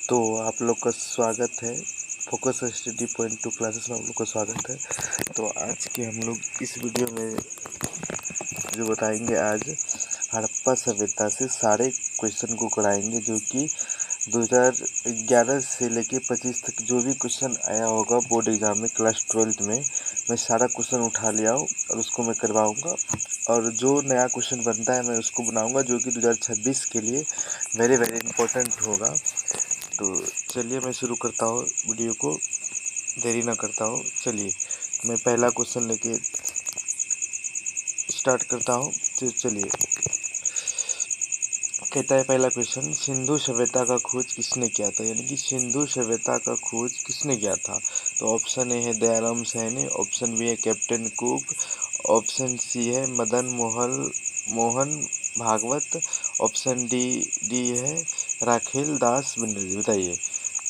तो आप लोग का स्वागत है focus study point two classes में आप लोग का स्वागत है। तो आज के हम लोग इस वीडियो में जो बताएंगे, आज हड़प्पा सभ्यता से सारे क्वेश्चन को कराएंगे, जो कि 2011 से लेके 25 तक जो भी क्वेश्चन आया होगा बोर्ड एग्जाम में क्लास 12th में, मैं सारा क्वेश्चन उठा लिया हूँ और उसको मैं करवाऊँगा। और जो नया क्वेश्चन बनता है मैं उसको बनाऊँगा, जो कि 2026 के लिए वेरी वेरी इम्पोर्टेंट होगा। तो चलिए मैं शुरू करता हूँ वीडियो को, देरी ना करता हूँ। चलिए मैं पहला क्वेश्चन लेके स्टार्ट करता हूँ। तो चलिए, कहता है पहला क्वेश्चन, सिंधु सभ्यता का खोज किसने किया था? यानी कि सिंधु सभ्यता का खोज किसने किया था? तो ऑप्शन ए है दयाराम सैनी, ऑप्शन बी है कैप्टन कुक, ऑप्शन सी है मदन मोहन भागवत, ऑप्शन डी है राखेल दास बनर्जी। बताइए,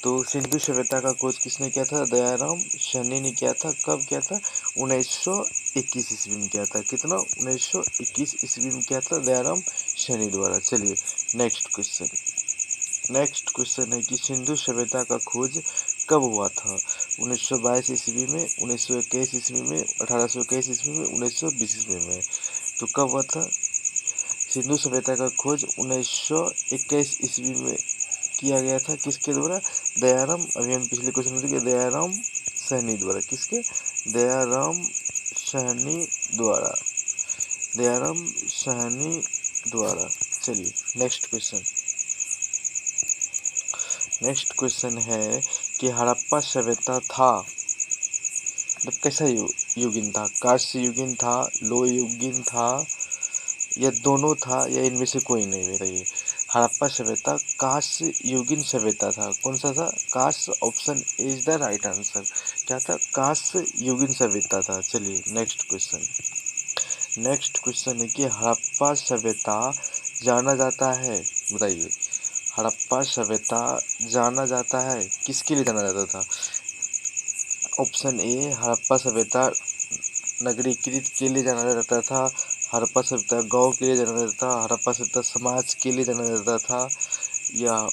तो सिंधु सभ्यता का खोज किसने किया था? दयाराम सैनी ने किया था। कब किया था? 1921 ईस्वी में किया था। कितना? 1921 ईस्वी में किया था दयाराम सैनी द्वारा। चलिए नेक्स्ट क्वेश्चन है कि सिंधु सभ्यता का खोज कब हुआ था? 1922 ईस्वी में, 1921 ईस्वी में, 1821 ईस्वी में, 1920 ईस्वी में। तो कब हुआ था सिंधु सभ्यता का खोज? 1921 ईस्वी में किया गया था। किसके द्वारा? दयाराम, अभी हम पिछले क्वेश्चन में देखे, दयाराम सैनी द्वारा। किसके? दयाराम सैनी द्वारा, दयाराम सैनी द्वारा। चलिए नेक्स्ट क्वेश्चन है कि हड़प्पा सभ्यता था मतलब कैसा युगीन था? कांस्य युगीन था, लोह युगीन था, या दोनों था, या इनमें से कोई नहीं? बताइए, हड़प्पा सभ्यता कांस्य युगीन सभ्यता था। कौन सा था? कांस्य, option A is the right answer. क्या था? कांस्य युगीन सभ्यता था। चलिए नेक्स्ट क्वेश्चन है कि हड़प्पा सभ्यता जाना जाता है, बताइए, हड़प्पा सभ्यता जाना जाता है किसके लिए जाना जाता था? ऑप्शन ए हड़प्पा सभ्यता नगरीकृत के लिए जाना जाता था, हड़प्पा सभ्यता गांव के लिए जाना जाता था, हड़प्पा सभ्यता समाज के लिए जाना जाता था, या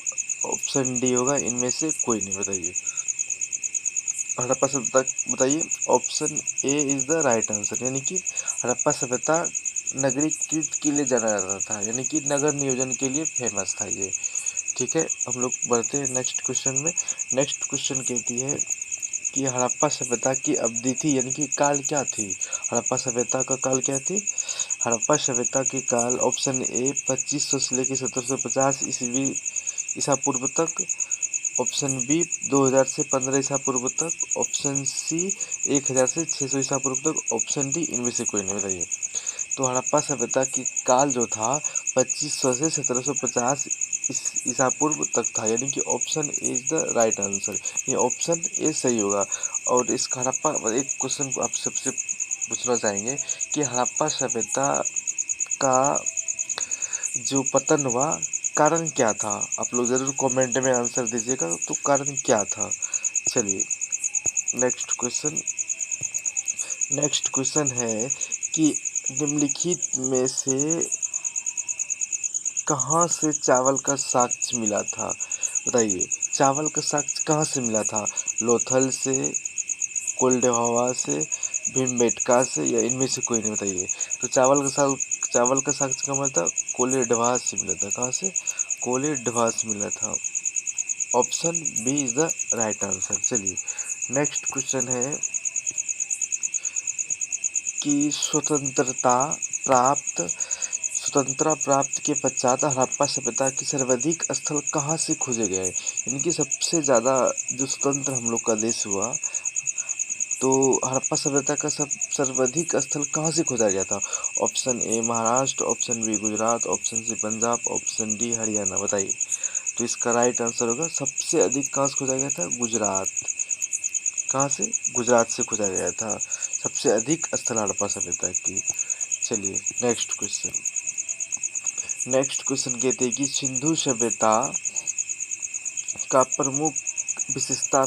ऑप्शन डी होगा इनमें से कोई नहीं? बताइए, हड़प्पा सभ्यता, बताइए, option A is the right answer. यानी कि हड़प्पा सभ्यता नगरीकृत के लिए जाना जाता था, यानी कि नगर नियोजन के लिए फेमस था ये। ठीक है, हम लोग बढ़ते हैं नेक्स्ट क्वेश्चन में। नेक्स्ट क्वेश्चन कहती है कि हड़प्पा सभ्यता की अवधि थी, यानी कि काल क्या थी? हड़प्पा सभ्यता का काल क्या थी? हड़प्पा सभ्यता के काल, ऑप्शन ए 2500 से लेकर 1750 ईस्वी ईसा पूर्व तक, ऑप्शन बी 2000 से 15 ईसा पूर्व तक, ऑप्शन सी 1000 से 600 ईसा पूर्व तक, ऑप्शन डी इनमें से कोई नहीं? बताइए, तो हड़प्पा सभ्यता की काल जो था 2500 से 1750 ईसा पूर्व तक था, यानी कि option A is the right answer. ये ऑप्शन ए सही होगा। और इस हड़प्पा, एक क्वेश्चन को आप सबसे पूछना चाहेंगे कि हड़प्पा सभ्यता का जो पतन हुआ, कारण क्या था? आप लोग जरूर कमेंट में आंसर दीजिएगा, तो कारण क्या था। चलिए नेक्स्ट क्वेश्चन है कि निम्नलिखित में से कहाँ से चावल का साक्ष्य मिला था? बताइए, चावल का साक्ष्य कहाँ से मिला था? लोथल से, कोल्डहवा से, भीमबेटका से, या इनमें से कोई नहीं? बताइए, तो चावल का साक्ष्य कहाँ मिला था? कोलेडवास से मिला था। कहाँ से? कोलेडवास से मिला था। Option B is the right answer. चलिए नेक्स्ट क्वेश्चन है कि स्वतंत्रता प्राप्त के पश्चात हड़प्पा सभ्यता की सर्वाधिक स्थल कहाँ से खोजे गए? इनकी सबसे ज़्यादा जो स्वतंत्र हम लोग का देश हुआ, तो हड़प्पा सभ्यता का सर्वाधिक स्थल कहाँ से खोजा गया था? Option A Maharashtra, option B Gujarat, option C Punjab, option D Haryana. बताइए, तो इसका राइट आंसर होगा सबसे अधिक कहाँ से खोजा गया था? गुजरात। कहाँ से? गुजरात से खोजा गया था सबसे अधिक स्थल हड़प्पा सभ्यता की। चलिए नेक्स्ट क्वेश्चन कहते हैं कि सिंधु सभ्यता का प्रमुख विशेषता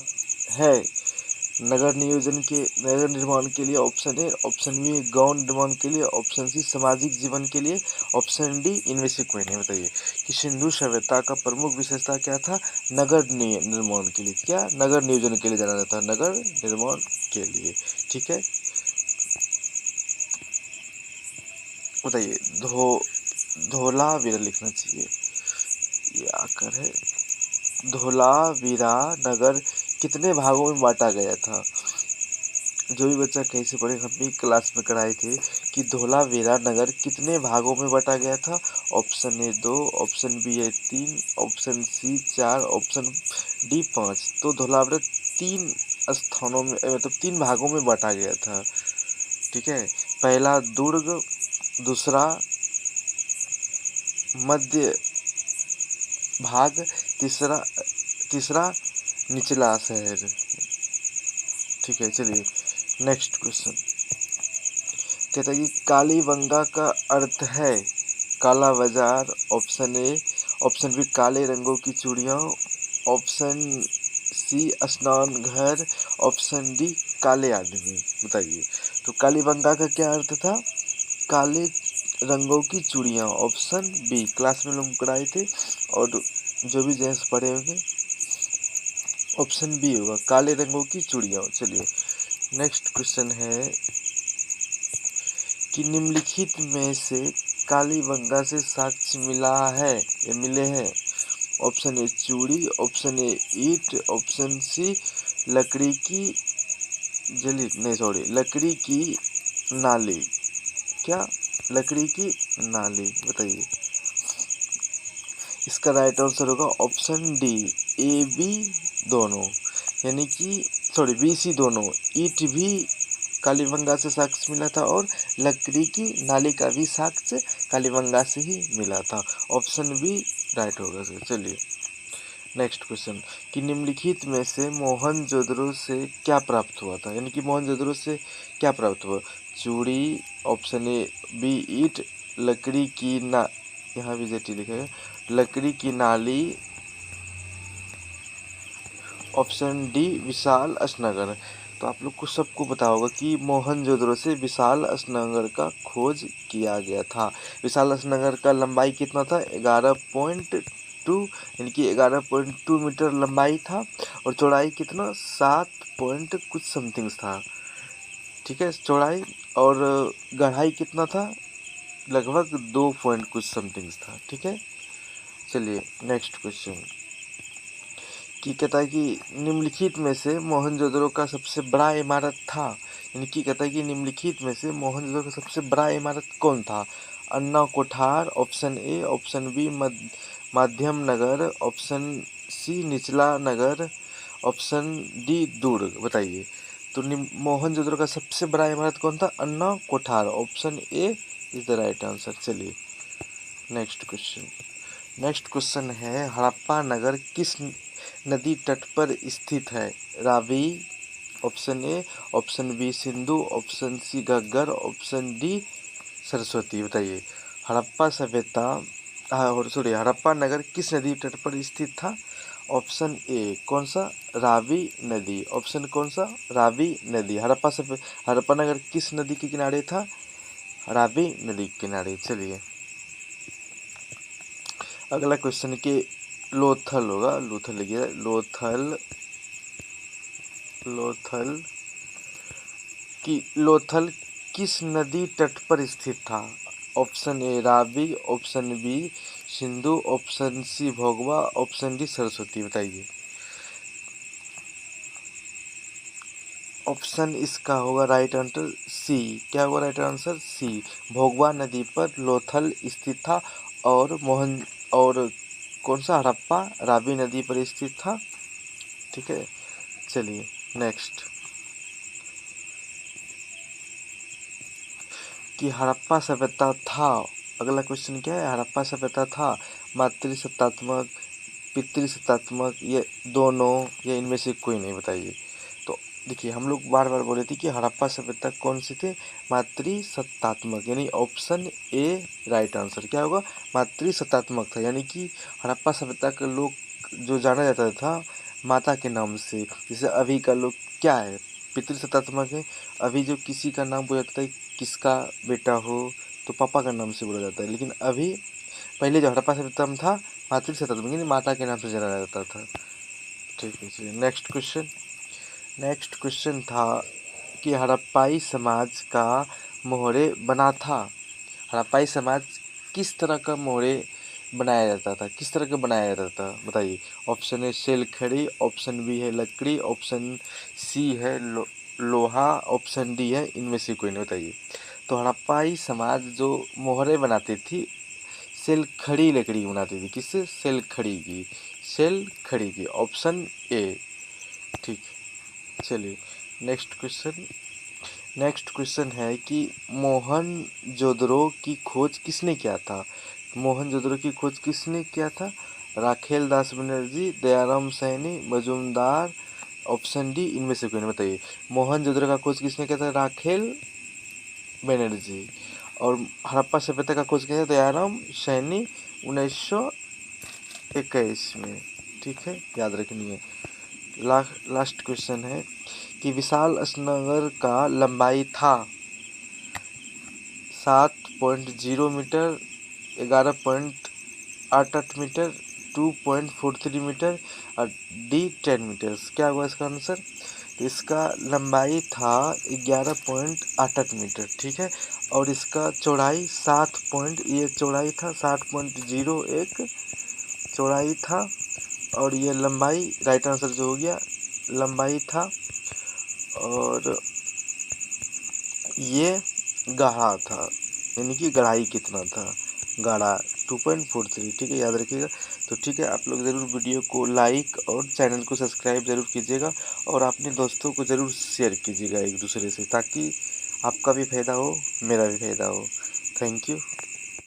है, नगर निर्माण के लिए ऑप्शन ए, ऑप्शन बी गांव निर्माण के लिए, ऑप्शन सी सामाजिक जीवन के लिए, ऑप्शन डी इनमें से कोई नहीं। बताइए कि सिंधु सभ्यता का प्रमुख विशेषता क्या था? नगर निर्माण के लिए। क्या? नगर नियोजन के लिए जाना जाता है, नगर निर्माण के लिए। ठीक है, बताइए धोलावीरा लिखना चाहिए, ये आकर है। धोलावीरा नगर कितने भागों में बांटा गया था? जो भी बच्चा कैसे पढ़े, हम भी क्लास में कराए थे कि धोलावीरा नगर कितने भागों में बांटा गया था। ऑप्शन ए 2, ऑप्शन बी है 3, ऑप्शन सी 4, ऑप्शन डी 5। तो धोलावीरा 3 स्थानों में मतलब 3 भागों में बांटा गया था। ठीक है, पहला दुर्ग, दूसरा मध्य भाग, तीसरा निचला शहर। ठीक है, चलिए नेक्स्ट क्वेश्चन। कहता है कि कालीबंगा का अर्थ है काला बाजार। ऑप्शन ए, ऑप्शन बी काले रंगों की चूड़ियाँ, ऑप्शन सी स्नान घर, ऑप्शन डी काले आदमी। बताइए तो कालीबंगा का क्या अर्थ था? काले रंगों की चूड़ियाँ। ऑप्शन बी, क्लास में लोग कराए थे और जो भी जेंट्स पढ़े होंगे ऑप्शन बी होगा, काले रंगों की चूड़ियाँ। चलिए नेक्स्ट क्वेश्चन है कि निम्नलिखित में से कालीबंगा से साक्ष्य मिला है या मिले हैं। ऑप्शन ए चूड़ी, ऑप्शन ए ईंट, ऑप्शन सी लकड़ी की लकड़ी की नाली। क्या? लकड़ी की नाली। बताइए इसका राइट आंसर होगा ऑप्शन डी, ए बी दोनों, यानी कि बी सी दोनों। ईंट भी कालीबंगा से साक्ष्य मिला था और लकड़ी की नाली का भी साक्ष्य कालीबंगा से ही मिला था। ऑप्शन बी राइट होगा सर। चलिए नेक्स्ट क्वेश्चन कि निम्नलिखित में से मोहनजोदड़ो से क्या प्राप्त हुआ था? यानी कि मोहनजोदड़ो से क्या प्राप्त हुआ? चूड़ी, ऑप्शन ए बी ईंट, लकड़ी की ना यहाँ भी जेटी लिखा है, लकड़ी की नाली, ऑप्शन डी विशाल स्नानघर। तो आप लोग को सबको पता होगा कि मोहनजोदड़ो से विशाल स्नानघर का खोज किया गया था। विशाल स्नानघर का लंबाई कितना था? 11.2, यानी कि 11.2 मीटर लंबाई था और चौड़ाई कितना? 7 पॉइंट कुछ समथिंग था। ठीक है, चौड़ाई और गहराई कितना था? लगभग 2 पॉइंट कुछ समथिंग था। ठीक है, चलिए नेक्स्ट क्वेश्चन कि कहता है कि निम्नलिखित में से मोहनजोदड़ो का सबसे बड़ा इमारत था। यानी कि कहता है कि निम्नलिखित में से मोहनजोदड़ो का सबसे बड़ा इमारत कौन था? अन्ना कोठार, ऑप्शन ए, ऑप्शन बी माध्यम नगर, ऑप्शन सी निचला नगर, ऑप्शन डी दुर्ग। बताइए तो मोहनजोदड़ो का सबसे बड़ा इमारत कौन था? अन्ना कोठार। Option A is the right answer. चलिए नेक्स्ट क्वेश्चन है हड़प्पा नगर किस नदी तट पर स्थित है? Ravi, option A, option B Sindhu, option C Ghaggar, option D Saraswati. बताइए हड़प्पा नगर किस नदी तट पर स्थित था? ऑप्शन ए कौन सा? रावी नदी। ऑप्शन कौन सा? रावी नदी। हड़प्पा नगर किस नदी के किनारे था? रावी नदी के किनारे। चलिए अगला क्वेश्चन के लोथल होगा, लोथल लिखिए, लोथल किस नदी तट पर स्थित था? Option A Ravi, option B Sindhu, option C Bhogava, option D Saraswati. बताइए ऑप्शन इसका होगा राइट आंसर सी। क्या होगा राइट आंसर? सी, भोगवा नदी पर लोथल स्थित था और कौन सा? हड़प्पा रावी नदी पर स्थित था। ठीक है, चलिए नेक्स्ट कि हड़प्पा सभ्यता था। अगला क्वेश्चन क्या है? हड़प्पा सभ्यता था मातृसत्तात्मक, पितृसत्तात्मक, ये दोनों या इनमें से कोई नहीं। बताइए तो देखिए हम लोग बार बार बोले थे कि हड़प्पा सभ्यता कौन से थे? मातृसत्तात्मक, यानी ऑप्शन ए राइट आंसर। क्या होगा? मातृसत्तात्मक था, यानी कि हड़प्पा सभ्यता के लोग जो जाना जाता था माता के नाम से। जैसे अभी का लोग क्या है, पितृसत्तात्मक है। अभी जो किसी का नाम बोला जाता है, किसका बेटा हो तो पापा का नाम से बोला जाता है। लेकिन अभी पहले जो हड़प्पा सभ्यता में था, मातृसत्तात्मक यानी माता के नाम से जाना जाता था। ठीक है, चलिए नेक्स्ट क्वेश्चन था कि हड़प्पाई समाज का मोहरे बना था। हड़प्पाई समाज किस तरह का मोहरे बनाया जाता था, किस तरह का बनाया जाता था, बताइए। ऑप्शन ए सेल खड़ी, ऑप्शन बी है लकड़ी, ऑप्शन सी है लोहा, ऑप्शन डी है इनमें से कोई नहीं, बताइए। तो हड़प्पाई समाज जो मोहरे बनाती थी, सेल खड़ी लकड़ी बनाती थी। किससे? सेल खड़ी की, ऑप्शन ए। ठीक, चलिए नेक्स्ट क्वेश्चन है कि मोहनजोदड़ो की खोज किसने किया था। मोहनजोदड़ो की खोज किसने किया था? राखेल दास बनर्जी, दयाराम सैनी, मजूमदार, ऑप्शन डी इनमें से कोई नहीं, बताइए। मोहनजोदड़ो का खोज किसने किया था? राखेल बनर्जी। और हड़प्पा सभ्यता का खोज किया था दयाराम सैनी 1921 में। ठीक है, याद रखनी। लास्ट क्वेश्चन है कि विशाल स्नगर का लंबाई था 7.0 मीटर, 11.88 मीटर, 2.43 मीटर और डी 10 मीटर। क्या हुआ इसका आंसर? तो इसका लंबाई था 11.88 मीटर। ठीक है, और इसका चौड़ाई 7.01 चौड़ाई था, और ये लंबाई, राइट आंसर जो हो गया, लंबाई था। और ये गाढ़ा था, यानी कि गहराई कितना था, गाढ़ा 2.43। ठीक है, याद रखिएगा। तो ठीक है, आप लोग ज़रूर वीडियो को लाइक और चैनल को सब्सक्राइब ज़रूर कीजिएगा, और अपने दोस्तों को ज़रूर शेयर कीजिएगा एक दूसरे से, ताकि आपका भी फायदा हो, मेरा भी फायदा हो। Thank you.